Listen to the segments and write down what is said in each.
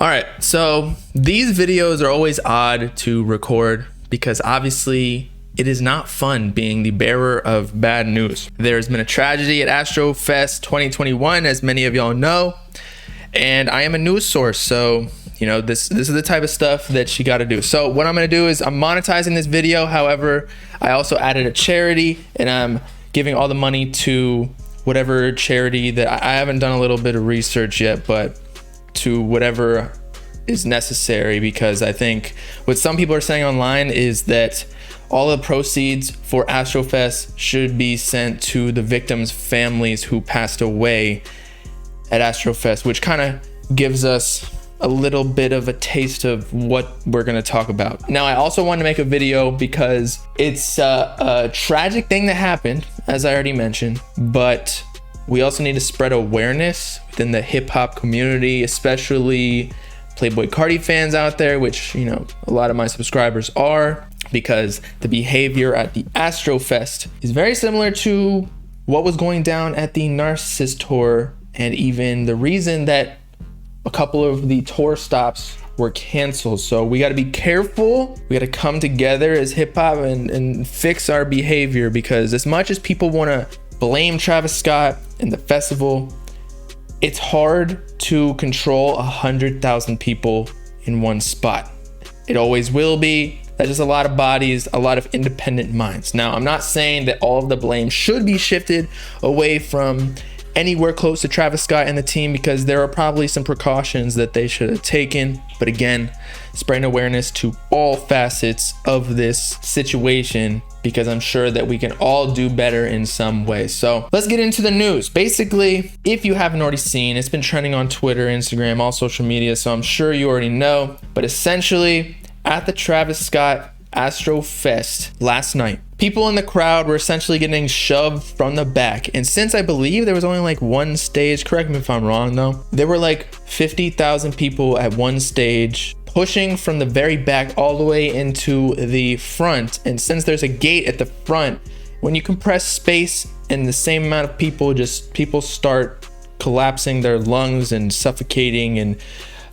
All right, so these videos are always odd to record because obviously it is not fun being the bearer of bad news. There's been a tragedy at Astrofest 2021, as many of y'all know, and I am a news source, so you know this is the type of stuff that you got to do. So what I'm going to do is I'm monetizing this video. However, I also added a charity, and I'm giving all the money to whatever charity that I haven't done a little bit of research yet, but to whatever is necessary, because I think what some people are saying online is that all the proceeds for Astrofest should be sent to the victims' families who passed away at Astrofest, which kind of gives us a little bit of a taste of what we're going to talk about. Now, I also want to make a video because it's a tragic thing that happened, as I already mentioned, but we also need to spread awareness within the hip hop community, especially Playboi Carti fans out there, which, you know, a lot of my subscribers are, because the behavior at the Astrofest is very similar to what was going down at the Narcissist tour, and even the reason that a couple of the tour stops were canceled. So we got to be careful. We got to come together as hip hop and fix our behavior, because as much as people want to blame Travis Scott and the festival, it's hard to control 100,000 people in one spot. It always will be. That's just a lot of bodies, a lot of independent minds. Now, I'm not saying that all of the blame should be shifted away from anywhere close to Travis Scott and the team, because there are probably some precautions that they should have taken. But again, spreading awareness to all facets of this situation, because I'm sure that we can all do better in some way. So let's get into the news. Basically, if you haven't already seen, it's been trending on Twitter, Instagram, all social media, so I'm sure you already know. But essentially, at the Travis Scott Astrofest last night, people in the crowd were essentially getting shoved from the back. And since I believe there was only like one stage, correct me if I'm wrong though, there were like 50,000 people at one stage pushing from the very back all the way into the front. And since there's a gate at the front, when you compress space and the same amount of people, just people start collapsing their lungs and suffocating. And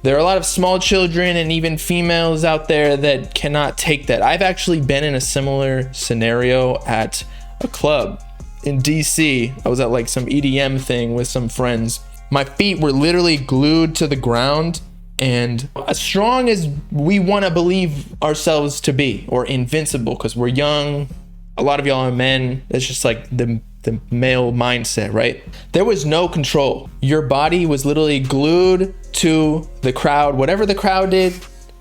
there are a lot of small children and even females out there that cannot take that. I've actually been in a similar scenario at a club in DC. I was at like some EDM thing with some friends. My feet were literally glued to the ground, and as strong as we want to believe ourselves to be, or invincible because we're young, a lot of y'all are men, it's just like the male mindset, right? There was no control. Your body was literally glued to the crowd. Whatever the crowd did,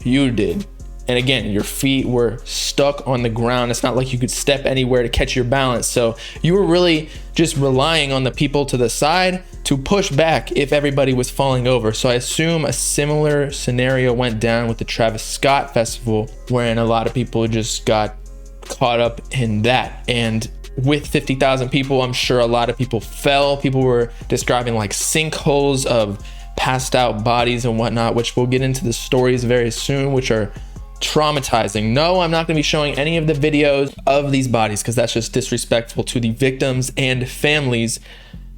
you did. And again, your feet were stuck on the ground. It's not like you could step anywhere to catch your balance. So you were really just relying on the people to the side to push back if everybody was falling over. So I assume a similar scenario went down with the Travis Scott Festival, wherein a lot of people just got caught up in that. And with 50,000 people, I'm sure a lot of people fell. People were describing like sinkholes of passed out bodies and whatnot, which we'll get into the stories very soon, which are traumatizing. No, I'm not going to be showing any of the videos of these bodies, because that's just disrespectful to the victims and families,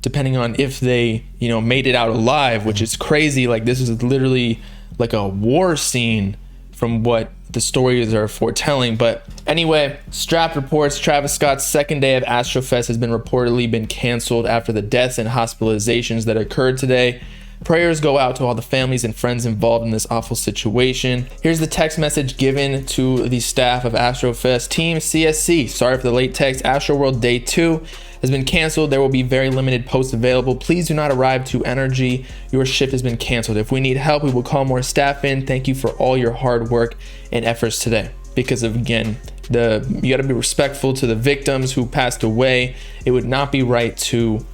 depending on if they, you know, made it out alive, which is crazy. Like, this is literally like a war scene from what the stories are foretelling. But anyway, Strap reports Travis Scott's second day of Astrofest has been reportedly been canceled after the deaths and hospitalizations that occurred today. Prayers go out to all the families and friends involved in this awful situation. Here's the text message given to the staff of Astrofest. Team CSC, sorry for the late text. Astroworld Day 2 has been canceled. There will be very limited posts available. Please do not arrive too energy. Your shift has been canceled. If we need help, we will call more staff in. Thank you for all your hard work and efforts today. Because of, again, you got to be respectful to the victims who passed away. It would not be right to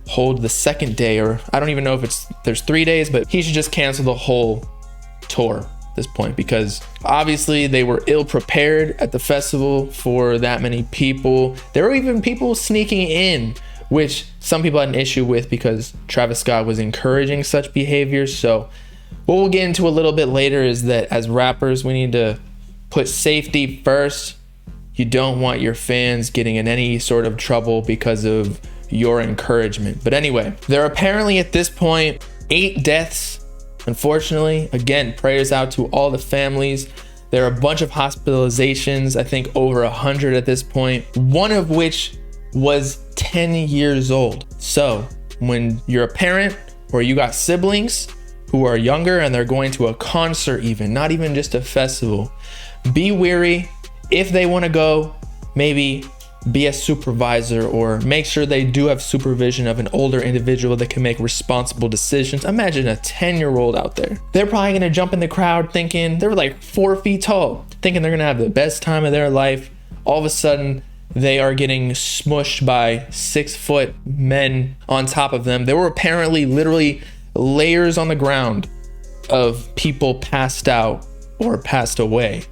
hold the second day, or I don't even know if there's 3 days, but he should just cancel the whole tour at this point, because obviously they were ill prepared at the festival for that many people. There were even people sneaking in, which some people had an issue with because Travis Scott was encouraging such behavior. So what we'll get into a little bit later is that as rappers, we need to put safety first. You don't want your fans getting in any sort of trouble because of your encouragement. But anyway, there are apparently at this point 8 deaths Unfortunately, again, prayers out to all the families. There are a bunch of hospitalizations, I think over 100 at this point, one of which was 10 years old. So when you're a parent or you got siblings who are younger and they're going to a concert, even not even just a festival, be wary. If they want to go, maybe be a supervisor or make sure they do have supervision of an older individual that can make responsible decisions. Imagine a 10-year-old out there. They're probably gonna jump in the crowd thinking, they were like 4 feet tall, thinking they're gonna have the best time of their life. All of a sudden, they are getting smushed by 6-foot men on top of them. There were apparently literally layers on the ground of people passed out or passed away,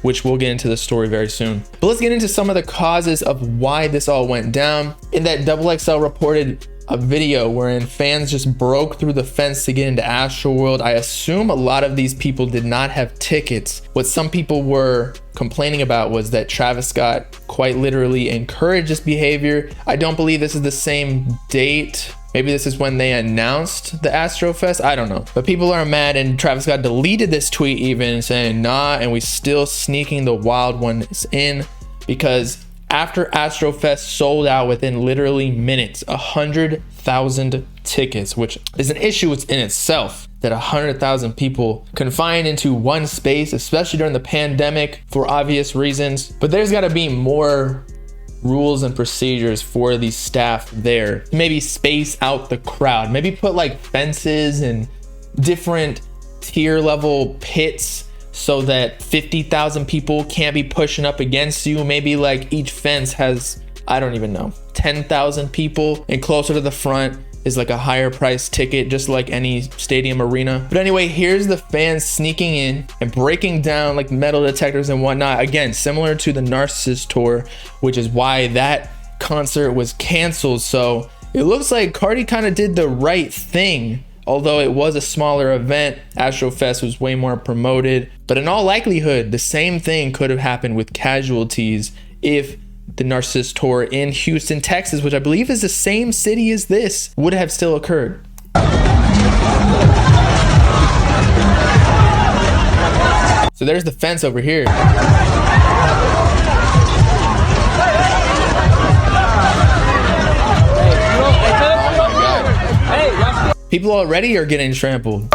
which we'll get into the story very soon. But let's get into some of the causes of why this all went down. In that XXL reported a video wherein fans just broke through the fence to get into Astroworld. I assume a lot of these people did not have tickets. What some people were complaining about was that Travis Scott quite literally encouraged this behavior. I don't believe this is the same date. Maybe this is when they announced the Astrofest. I don't know. But people are mad, and Travis Scott deleted this tweet even saying, nah, and we still sneaking the wild ones in, because after Astrofest sold out within literally minutes, 100,000 tickets, which is an issue in itself, that 100,000 people confined into one space, especially during the pandemic for obvious reasons. But there's gotta be more rules and procedures for the staff there. Maybe space out the crowd, maybe put like fences and different tier level pits so that 50,000 people can't be pushing up against you. Maybe like each fence has, I don't even know, 10,000 people, and closer to the front is like a higher price ticket, just like any stadium arena. But anyway, here's the fans sneaking in and breaking down like metal detectors and whatnot. Again, similar to the Narcissist tour, which is why that concert was canceled. So it looks like Cardi kind of did the right thing. Although it was a smaller event, Astrofest was way more promoted. But in all likelihood, the same thing could have happened with casualties if the Narcissist tour in Houston, Texas, which I believe is the same city as this, would have still occurred. So there's the fence over here. People already are getting trampled.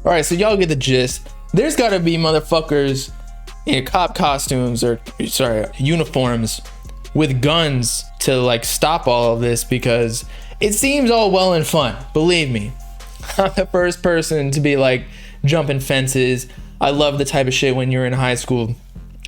All right, so y'all get the gist. There's gotta be motherfuckers in cop costumes, or sorry, uniforms with guns to like stop all of this, because it seems all well and fun. Believe me, I'm the first person to be like jumping fences. I love the type of shit when you're in high school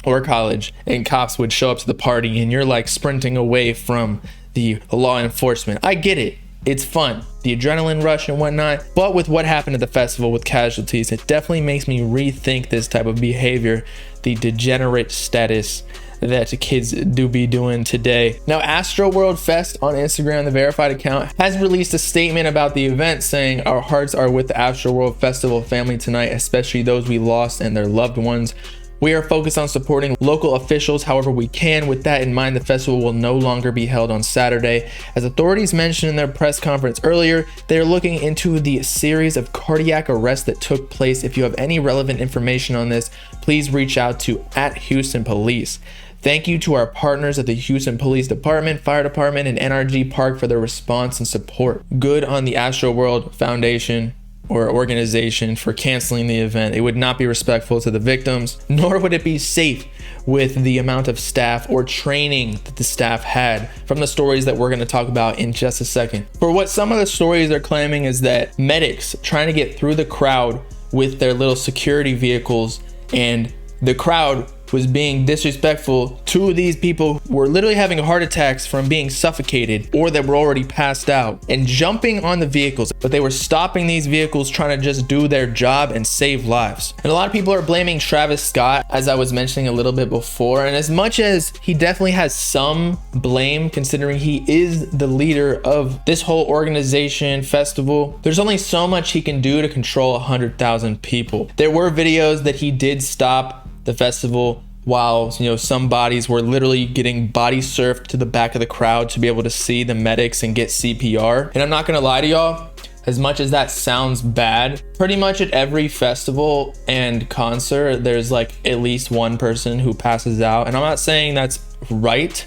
or college and cops would show up to the party and you're like sprinting away from the law enforcement. I get it. It's fun, the adrenaline rush and whatnot. But with what happened at the festival with casualties, it definitely makes me rethink this type of behavior, the degenerate status that kids do be doing today. Now, Astroworld Fest on Instagram, the verified account, has released a statement about the event saying, "Our hearts are with the Astroworld Festival family tonight, especially those we lost and their loved ones. We are focused on supporting local officials however we can. With that in mind, the festival will no longer be held on Saturday. As authorities mentioned in their press conference earlier, they are looking into the series of cardiac arrests that took place. If you have any relevant information on this, please reach out to @Houston Police. Thank you to our partners at the Houston Police Department, Fire Department, and NRG Park for their response and support. Good on the Astroworld Foundation or organization for canceling the event. It would not be respectful to the victims, nor would it be safe with the amount of staff or training that the staff had, from the stories that we're going to talk about in just a second. For what some of the stories are claiming is that medics trying to get through the crowd with their little security vehicles, and the crowd was being disrespectful to these people who were literally having heart attacks from being suffocated or that were already passed out and jumping on the vehicles. But they were stopping these vehicles, trying to just do their job and save lives. And a lot of people are blaming Travis Scott, as I was mentioning a little bit before. And as much as he definitely has some blame, considering he is the leader of this whole organization, festival, there's only so much he can do to control 100,000 people. There were videos that he did stop the festival while, you know, some bodies were literally getting body surfed to the back of the crowd to be able to see the medics and get CPR. And I'm not gonna lie to y'all, as much as that sounds bad, pretty much at every festival and concert, there's like at least one person who passes out. And I'm not saying that's right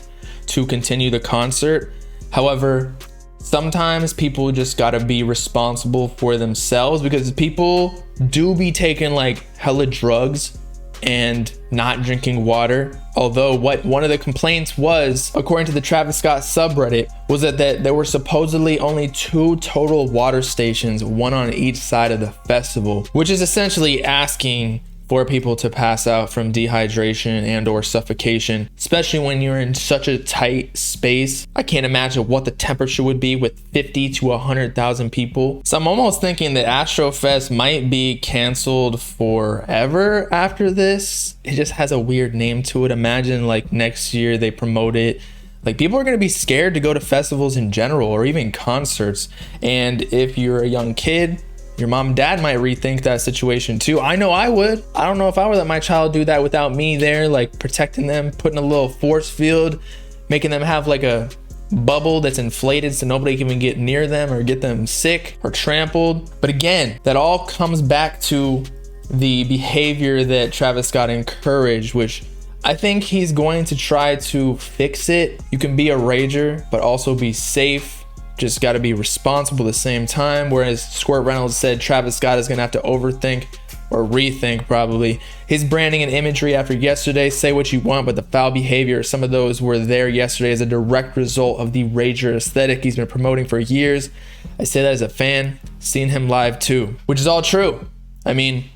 to continue the concert. However, sometimes people just gotta be responsible for themselves, because people do be taking like hella drugs and not drinking water. Although what one of the complaints was, according to the Travis Scott subreddit, was that there were supposedly only 2 total water stations, one on each side of the festival, which is essentially asking for people to pass out from dehydration and or suffocation, especially when you're in such a tight space. I can't imagine what the temperature would be with 50 to 100,000 people. So I'm almost thinking that Astrofest might be canceled forever after this. It just has a weird name to it. Imagine like next year they promote it. Like, people are going to be scared to go to festivals in general, or even concerts. And if you're a young kid, your mom and dad might rethink that situation too. I know I would. I don't know if I would let my child do that without me there, like protecting them, putting a little force field, making them have like a bubble that's inflated so nobody can even get near them or get them sick or trampled. But again, that all comes back to the behavior that Travis Scott encouraged, which I think he's going to try to fix it. You can be a rager, but also be safe. Just got to be responsible at the same time. Whereas Squirt Reynolds said Travis Scott is going to have to overthink or rethink probably his branding and imagery after yesterday. Say what you want, but the foul behavior, some of those were there yesterday as a direct result of the rager aesthetic he's been promoting for years. I say that as a fan, seen him live too, which is all true. I mean,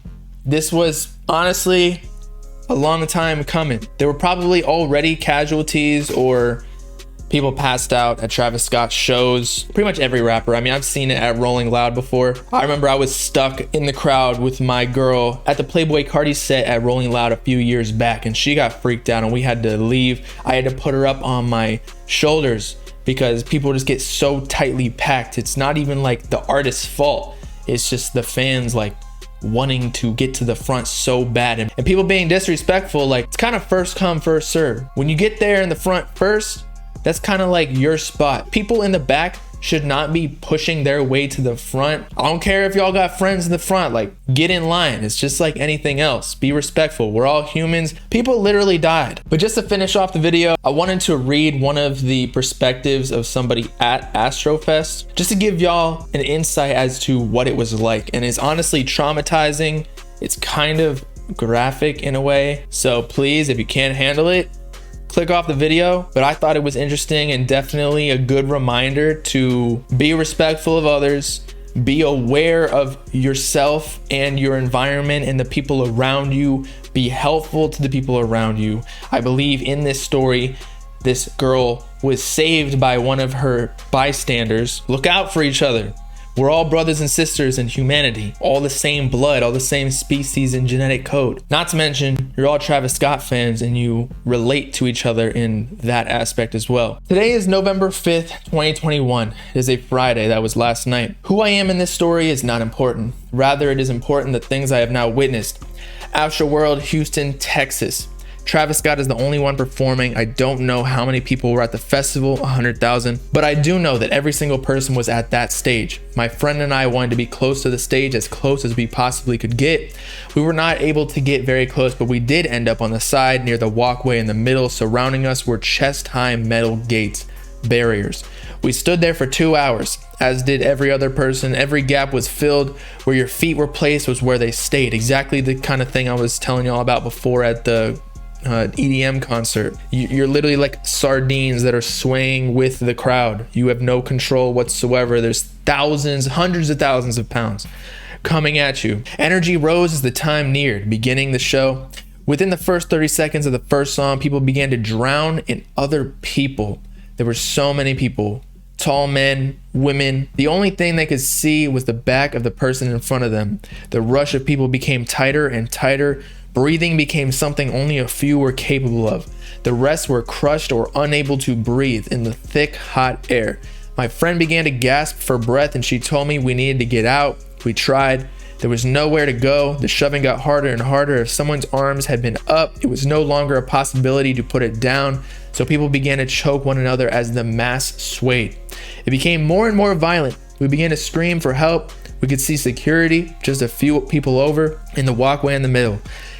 this was honestly a long time coming. There were probably already casualties or people passed out at Travis Scott's shows. Pretty much every rapper. I mean, I've seen it at Rolling Loud before. I remember I was stuck in the crowd with my girl at the Playboi Carti set at Rolling Loud a few years back, and she got freaked out and we had to leave. I had to put her up on my shoulders because people just get so tightly packed. It's not even like the artist's fault. It's just the fans like wanting to get to the front so bad, and people being disrespectful. Like, it's kind of first come, first serve. When you get there in the front first, that's kind of like your spot. People in the back should not be pushing their way to the front. I don't care if y'all got friends in the front, like, get in line. It's just like anything else. Be respectful. We're all humans. People literally died. But just to finish off the video, I wanted to read one of the perspectives of somebody at Astrofest, just to give y'all an insight as to what it was like. And it's honestly traumatizing. It's kind of graphic in a way. So please, if you can't handle it, click off the video. But I thought it was interesting and definitely a good reminder to be respectful of others, be aware of yourself and your environment and the people around you, be helpful to the people around you. I believe in this story, this girl was saved by one of her bystanders. Look out for each other. We're all brothers and sisters in humanity, all the same blood, all the same species and genetic code. Not to mention, you're all Travis Scott fans and you relate to each other in that aspect as well. Today is November 5th, 2021. It is a Friday. That was last night. Who I am in this story is not important. Rather, it is important the things I have now witnessed. Astroworld, Houston, Texas. Travis Scott is the only one performing. I don't know how many people were at the festival, 100,000, but I do know that every single person was at that stage. My friend and I wanted to be close to the stage, as close as we possibly could get. We were not able to get very close, but we did end up on the side near the walkway in the middle. Surrounding us were chest-high metal gates, barriers. We stood there for 2 hours, as did every other person. Every gap was filled. Where your feet were placed was where they stayed. Exactly the kind of thing I was telling y'all about before at the EDM concert. You're literally like sardines that are swaying with the crowd. You have no control whatsoever. There's thousands, hundreds of thousands of pounds coming at you. Energy rose as the time neared. Beginning the show, Within the first 30 seconds of the first song, people began to drown in other people. There were so many people, tall men, women. The only thing they could see was the back of the person in front of them. The rush of people became tighter and tighter. Breathing became something only a few were capable of. The rest were crushed or unable to breathe in the thick, hot air. My friend began to gasp for breath and she told me we needed to get out. We tried. There was nowhere to go. The shoving got harder and harder. If someone's arms had been up, it was no longer a possibility to put it down. So people began to choke one another as the mass swayed. It became more and more violent. We began to scream for help. We could see security just a few people over in the walkway in the middle.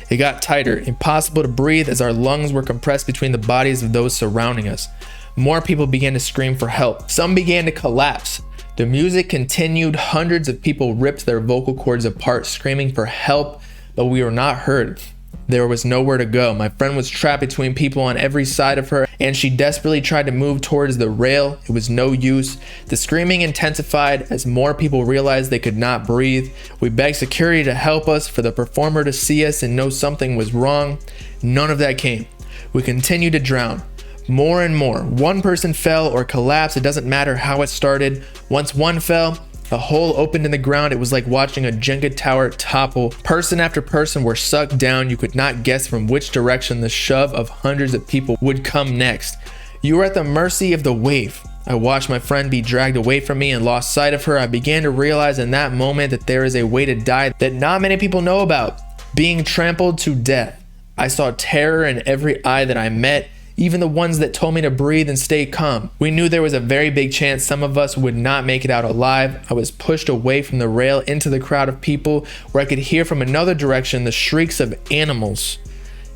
It got tighter, impossible to breathe as our lungs were compressed between the bodies of those surrounding us. More people began to scream for help. Some began to collapse. The music continued. Hundreds of people ripped their vocal cords apart, screaming for help, but we were not heard. There was nowhere to go. My friend was trapped between people on every side of her, and she desperately tried to move towards the rail. It was no use. The screaming intensified as more people realized they could not breathe. We begged security to help us, for the performer to see us and know something was wrong. None of that came. We continued to drown. More and more. One person fell or collapsed. It doesn't matter how it started. Once one fell, a hole opened in the ground. It was like watching a Jenga tower topple. Person after person were sucked down. You could not guess from which direction the shove of hundreds of people would come next. You were at the mercy of the wave. I watched my friend be dragged away from me and lost sight of her. I began to realize in that moment that there is a way to die that not many people know about. Being trampled to death. I saw terror in every eye that I met, even the ones that told me to breathe and stay calm. We knew there was a very big chance some of us would not make it out alive. I was pushed away from the rail into the crowd of people where I could hear from another direction the shrieks of animals.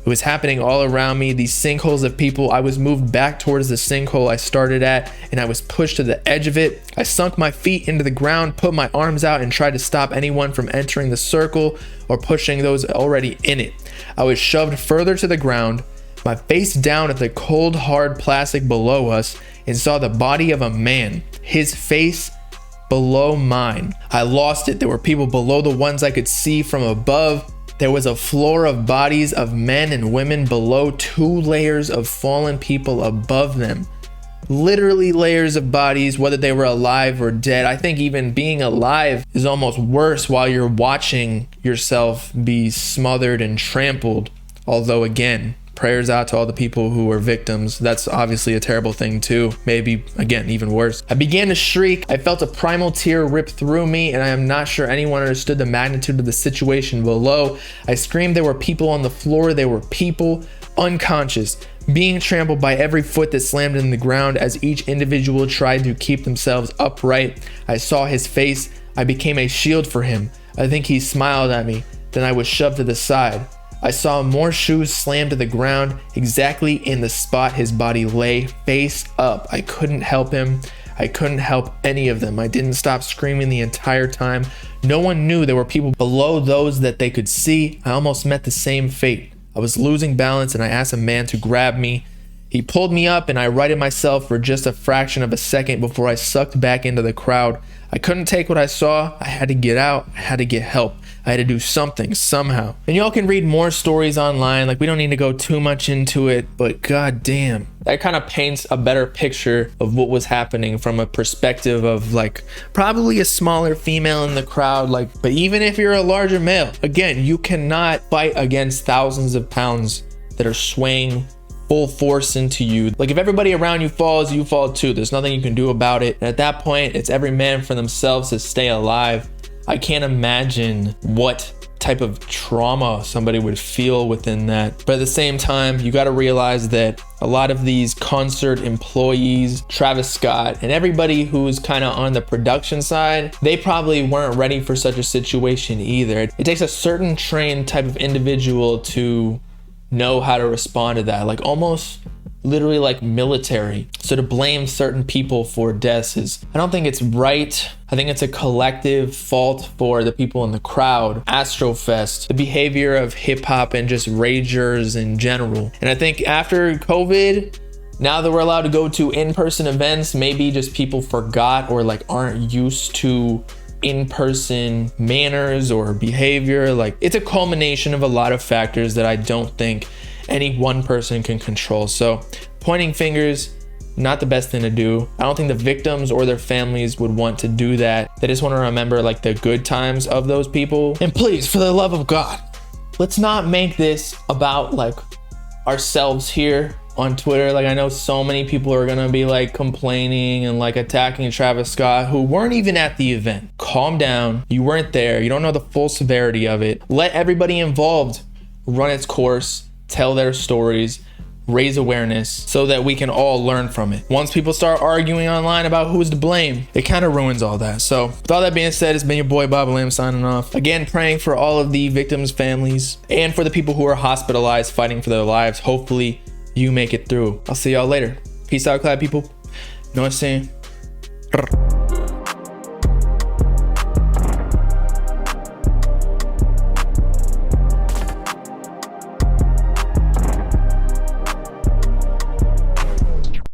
It was happening all around me, these sinkholes of people. I was moved back towards the sinkhole I started at, and I was pushed to the edge of it. I sunk my feet into the ground, put my arms out, and tried to stop anyone from entering the circle or pushing those already in it. I was shoved further to the ground, my face down at the cold, hard plastic below us, and saw the body of a man, his face below mine. I lost it. There were people below the ones I could see from above. There was a floor of bodies of men and women below, 2 layers of fallen people above them. Literally layers of bodies, whether they were alive or dead. I think even being alive is almost worse while you're watching yourself be smothered and trampled. Although again, prayers out to all the people who were victims. That's obviously a terrible thing too. Maybe, again, even worse. I began to shriek. I felt a primal tear rip through me, and I am not sure anyone understood the magnitude of the situation below. I screamed. There were people on the floor. There were people unconscious, being trampled by every foot that slammed in the ground as each individual tried to keep themselves upright. I saw his face. I became a shield for him. I think he smiled at me. Then I was shoved to the side. I saw more shoes slammed to the ground, exactly in the spot his body lay, face up. I couldn't help him. I couldn't help any of them. I didn't stop screaming the entire time. No one knew there were people below those that they could see. I almost met the same fate. I was losing balance and I asked a man to grab me. He pulled me up and I righted myself for just a fraction of a second before I sucked back into the crowd. I couldn't take what I saw. I had to get out. I had to get help. I had to do something somehow. And y'all can read more stories online. Like, we don't need to go too much into it, but god damn, that kind of paints a better picture of what was happening from a perspective of like probably a smaller female in the crowd. Like, but even if you're a larger male, again, you cannot fight against thousands of pounds that are swaying full force into you. Like, if everybody around you falls, you fall too. There's nothing you can do about it. And at that point, it's every man for themselves to stay alive. I can't imagine what type of trauma somebody would feel within that. But at the same time, you got to realize that a lot of these concert employees, Travis Scott, and everybody who's kind of on the production side, they probably weren't ready for such a situation either. It takes a certain trained type of individual to know how to respond to that, like almost literally like military. So to blame certain people for deaths is, I don't think it's right. I think it's a collective fault for the people in the crowd. Astrofest, the behavior of hip hop and just ragers in general. And I think after COVID, now that we're allowed to go to in-person events, maybe just people forgot or like aren't used to in-person manners or behavior. Like, it's a culmination of a lot of factors that I don't think any one person can control. So pointing fingers, not the best thing to do. I don't think the victims or their families would want to do that. They just want to remember like the good times of those people. And please, for the love of God, let's not make this about like ourselves here on Twitter. Like, I know so many people are gonna be like complaining and like attacking Travis Scott, who weren't even at the event. Calm down. You weren't there. You don't know the full severity of it. Let everybody involved run its course, tell their stories, raise awareness so that we can all learn from it. Once people start arguing online about who's to blame, it kind of ruins all that. So with all that being said, it's been your boy Bobbalam signing off. Again, praying for all of the victims' families and for the people who are hospitalized fighting for their lives. Hopefully you make it through. I'll see y'all later. Peace out, Clyde people. You know what I'm saying?